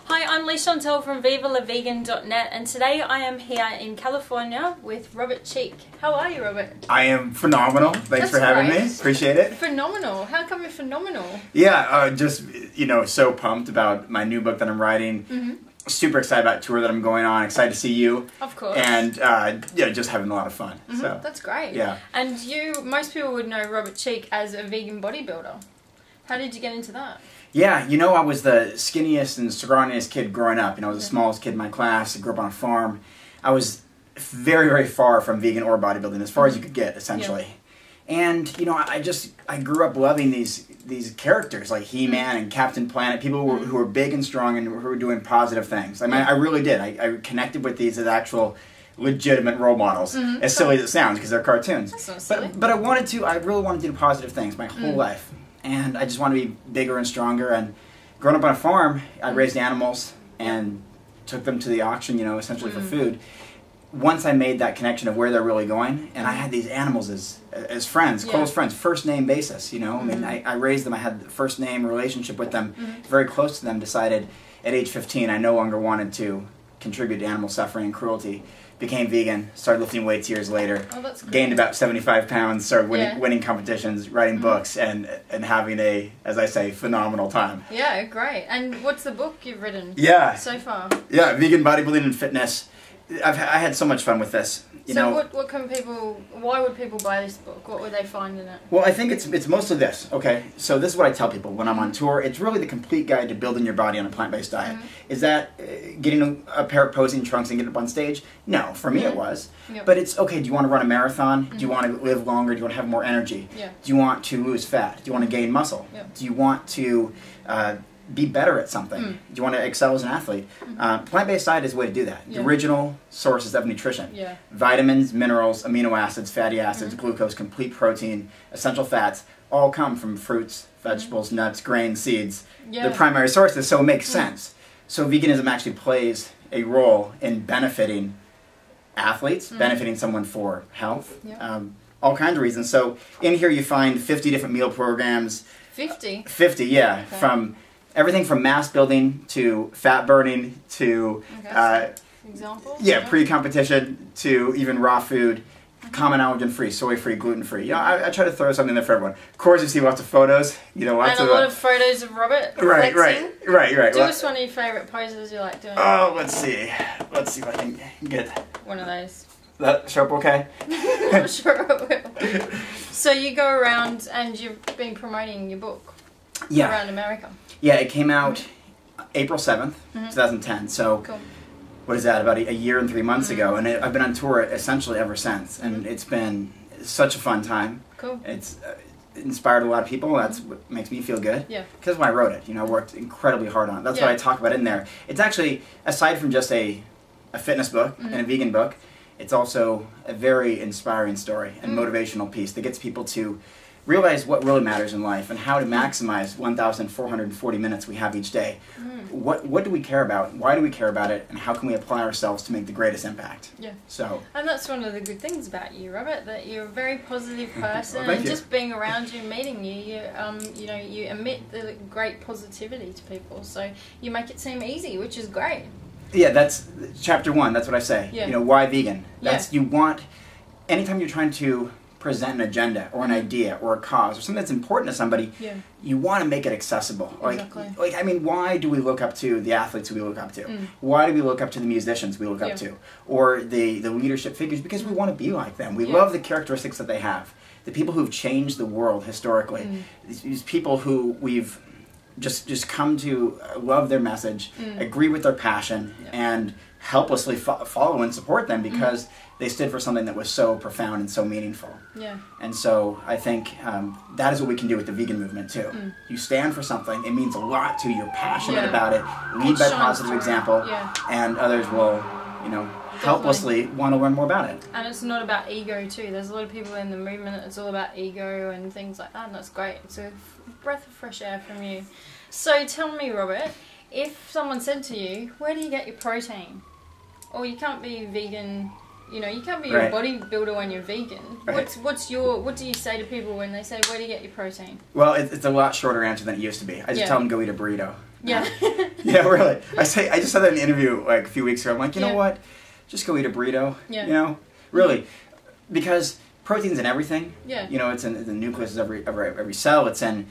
Hi, I'm Leigh-Chantelle from Viva and today I am here in California with Robert Cheeke. How are you, Robert? I am phenomenal. Thanks for having me. Appreciate it. Phenomenal. How come you're phenomenal? Yeah, just, so pumped about my new book that I'm writing. Super excited about the tour that I'm going on. Excited to see you. Of course. And, just having a lot of fun. So that's great. Yeah. And most people would know Robert Cheeke as a vegan bodybuilder. How did you get into that? Yeah, I was the skinniest and scrawniest kid growing up. I was the smallest kid in my class. I grew up on a farm. I was very, very far from vegan or bodybuilding, as far as you could get, essentially. Yeah. And, I grew up loving these characters like He-Man and Captain Planet, people who were big and strong and who were doing positive things. I mean, I really did. I connected with these as actual legitimate role models, as silly as it sounds, because they're cartoons. That's not silly. But I really wanted to do positive things my whole life. And I just want to be bigger and stronger. And growing up on a farm, I raised animals and took them to the auction, essentially for food. Once I made that connection of where they're really going, and I had these animals as friends, close friends, first name basis, I mean, I raised them, I had the first name relationship with them, very close to them, decided at age 15 I no longer wanted to contribute to animal suffering and cruelty. Became vegan, started lifting weights years later, gained about 75 pounds, started winning competitions, writing books, and having a, as I say, phenomenal time. Yeah, great. And what's the book you've written so far? Yeah, Vegan Bodybuilding and Fitness. I had so much fun with this. What can people, why would people buy this book? What would they find in it? Well, I think it's mostly this, okay? So this is what I tell people when I'm on tour. It's really the complete guide to building your body on a plant-based diet. Is that getting a pair of posing trunks and getting up on stage? No, for me it was. But it's, okay, do you want to run a marathon? Do you want to live longer? Do you want to have more energy? Do you want to lose fat? Do you want to gain muscle? Do you want to be better at something? Do you want to excel as an athlete? Plant-based diet is the way to do that. The original sources of nutrition. Vitamins, minerals, amino acids, fatty acids, glucose, complete protein, essential fats, all come from fruits, vegetables, nuts, grains, seeds. The primary sources, so it makes sense. So veganism actually plays a role in benefiting athletes, benefiting someone for health, all kinds of reasons. So in here you find 50 different meal programs. 50? 50, yeah. Okay. From everything from mass building to fat burning to examples? Yeah, pre-competition to even raw food, common allergen-free, soy-free, gluten-free. I try to throw something in there for everyone. Of course, you see lots of photos. Lots and a lot of photos of Robert. Right. Do us one of your favourite poses you like doing. Oh, let's see. Let's see if I can get one of those. That show up okay? I'm sure it will. So you go around and you've been promoting your book around America. Yeah, it came out April 7th, 2010. So what is that, about a year and 3 months ago. And I've been on tour essentially ever since. And it's been such a fun time. Cool. It's inspired a lot of people. That's what makes me feel good. Yeah. Because when I wrote it, I worked incredibly hard on it. That's what I talk about in there. It's actually, aside from just a fitness book and a vegan book, it's also a very inspiring story and motivational piece that gets people to realize what really matters in life and how to maximize 1,440 minutes we have each day. What do we care about? Why do we care about it? And how can we apply ourselves to make the greatest impact? Yeah. So. And that's one of the good things about you, Robert, that you're a very positive person. Well, thank you. Just being around you, meeting you, you emit the great positivity to people. So you make it seem easy, which is great. Yeah, that's chapter 1. That's what I say. Yeah. Why vegan? That's you want. Anytime you're trying to present an agenda or an idea or a cause or something that's important to somebody, you want to make it accessible. I mean, why do we look up to the athletes we look up to? Why do we look up to the musicians we look up to? Or the leadership figures? Because we want to be like them. We love the characteristics that they have. The people who've changed the world historically. These people who we've just come to love their message, agree with their passion, and helplessly follow and support them because they stood for something that was so profound and so meaningful. Yeah. And so I think that is what we can do with the vegan movement too. You stand for something, it means a lot to you, you're passionate about it, lead by positive example, and others will, helplessly want to learn more about it. And it's not about ego too. There's a lot of people in the movement, it's all about ego and things like that, and that's great. It's a breath of fresh air from you. So tell me, Robert, if someone said to you, where do you get your protein? Or you can't be vegan, you can't be a bodybuilder when you're vegan. What do you say to people when they say, where do you get your protein? Well, it's a lot shorter answer than it used to be. I just tell them go eat a burrito. Yeah. Yeah, really. I just said that in an interview like a few weeks ago. I'm like, you know Yeah. what? Just go eat a burrito. Yeah. You know, really, because protein's in everything. Yeah. You know, it's in the nucleus of every cell. It's in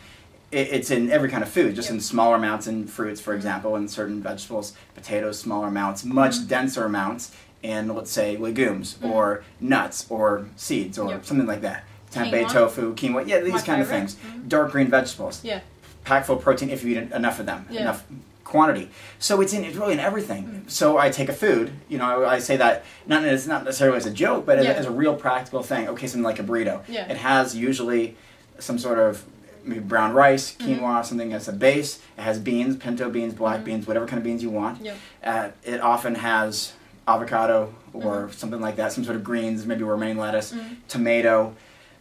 every kind of food, just in smaller amounts in fruits, for example, and certain vegetables, potatoes, smaller amounts, much denser amounts in, let's say, legumes or nuts or seeds or something like that. Tempeh, tofu, quinoa, yeah, these kind of things. Dark green vegetables. Yeah. Packed full of protein if you eat enough of them, enough quantity. So it's really in everything. So I take a food, you know, I say that it's not necessarily as a joke, but as a real practical thing. Okay, something like a burrito. Yeah. It has usually some sort of maybe brown rice, quinoa, something as a base. It has beans, pinto beans, black beans, whatever kind of beans you want. Yep. It often has avocado or something like that, some sort of greens, maybe romaine lettuce, tomato.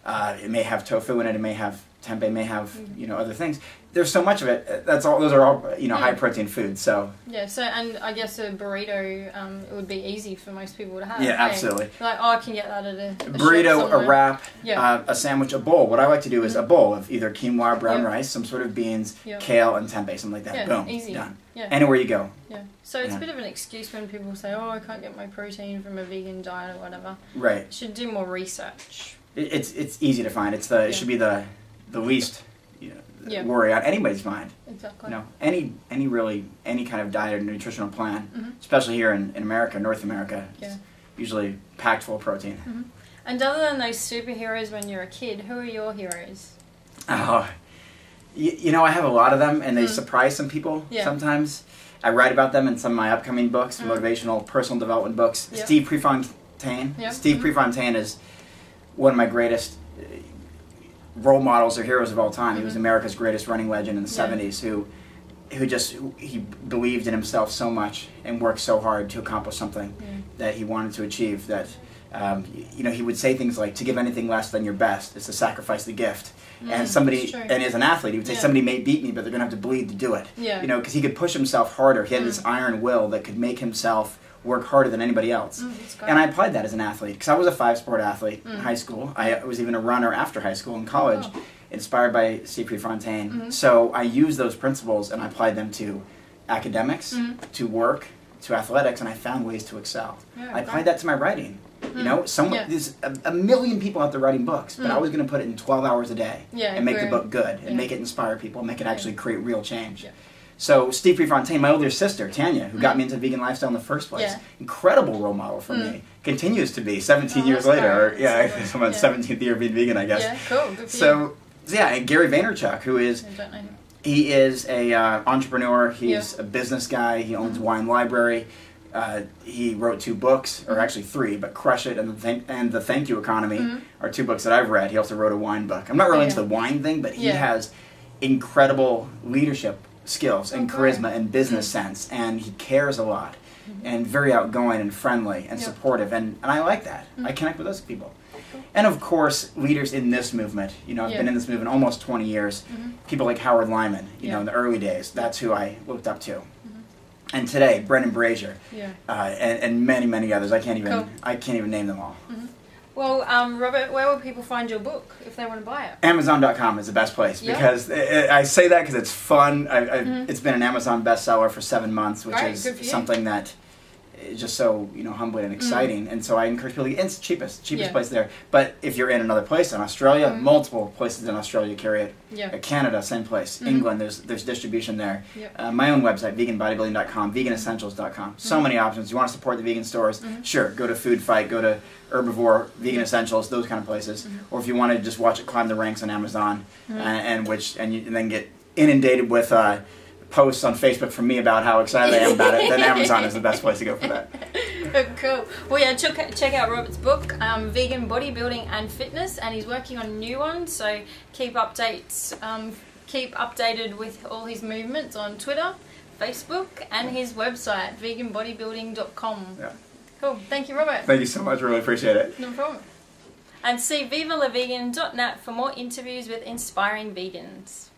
It may have tofu in it. It may have tempeh. May have other things. There's so much of it. Those are all high protein foods. So yeah. So and I guess a burrito it would be easy for most people to have. Yeah, absolutely. Like I can get that at a burrito, a wrap, Yeah. a sandwich, a bowl. What I like to do is a bowl of either quinoa, brown rice, some sort of beans, kale, and tempeh, something like that. Yeah, Boom, easy. done. Yeah. Anywhere you go. Yeah. So it's a bit of an excuse when people say, "Oh, I can't get my protein from a vegan diet or whatever." Right. Should do more research. It's easy to find. It should be the least worry on anybody's mind. Exactly. You know, any kind of diet or nutritional plan, especially here in America, North America, it's usually packed full of protein. And other than those superheroes when you're a kid, who are your heroes? Oh, you know, I have a lot of them, and they surprise some people sometimes. I write about them in some of my upcoming books, motivational, personal development books. Yep. Steve Prefontaine. Yep. Steve Prefontaine is one of my greatest role models or heroes of all time. He was America's greatest running legend in the 70s he believed in himself so much and worked so hard to accomplish something that he wanted to achieve that he would say things like, to give anything less than your best is to sacrifice the gift. And as an athlete, he would say, somebody may beat me, but they're going to have to bleed to do it. Yeah. You know, because he could push himself harder. He had this iron will that could make himself work harder than anybody else. And I applied that as an athlete, because I was a 5-sport athlete in high school. I was even a runner after high school and college, inspired by Steve Prefontaine. So I used those principles and I applied them to academics, to work, to athletics, and I found ways to excel. I applied that to my writing. You know, there's a million people out there writing books, but I was going to put it in 12 hours a day and make the book good and make it inspire people, make it actually create real change. So Steve Prefontaine, my older sister, Tanya, who got me into the vegan lifestyle in the first place, incredible role model for me, continues to be 17 years later. I'm on 17th year of being vegan, I guess. Yeah, cool. Good for you. And Gary Vaynerchuk, who is... I don't know him. He is a entrepreneur. He's a business guy. He owns Wine Library. He wrote 2 books, or actually 3, but Crush It and the Thank You Economy are 2 books that I've read. He also wrote a wine book. I'm not really into the wine thing, but he has incredible leadership skills and charisma and business sense, and he cares a lot, and very outgoing and friendly and supportive, and I like that. I connect with those people. And of course, leaders in this movement. You know, I've been in this movement almost 20 years. People like Howard Lyman, you know, in the early days, that's who I looked up to. And today, Brendan Brazier, and many, many others. I can't even name them all. Well, Robert, where will people find your book if they want to buy it? Amazon.com is the best place, because I say that because it's fun. It's been an Amazon bestseller for 7 months, which is something that is just so humbling and exciting. And so I encourage people to get it's the cheapest place there. But if you're in another place in Australia, multiple places in Australia carry it. Canada, same place. England, there's distribution there. My own website, veganbodybuilding.com, veganessentials.com. So many options. You want to support the vegan stores? Sure, go to Food Fight, go to Herbivore, Vegan Essentials, those kind of places. Or if you want to just watch it climb the ranks on Amazon, and then get inundated with posts on Facebook from me about how excited I am about it, then Amazon is the best place to go for that. Cool. Well, yeah, check out Robert's book, Vegan Bodybuilding and Fitness, and he's working on a new one, so keep updated with all his movements on Twitter, Facebook, and his website, veganbodybuilding.com. Cool. Thank you, Robert. Thank you so much. Really appreciate it. No problem. And see vivalavegan.net for more interviews with inspiring vegans.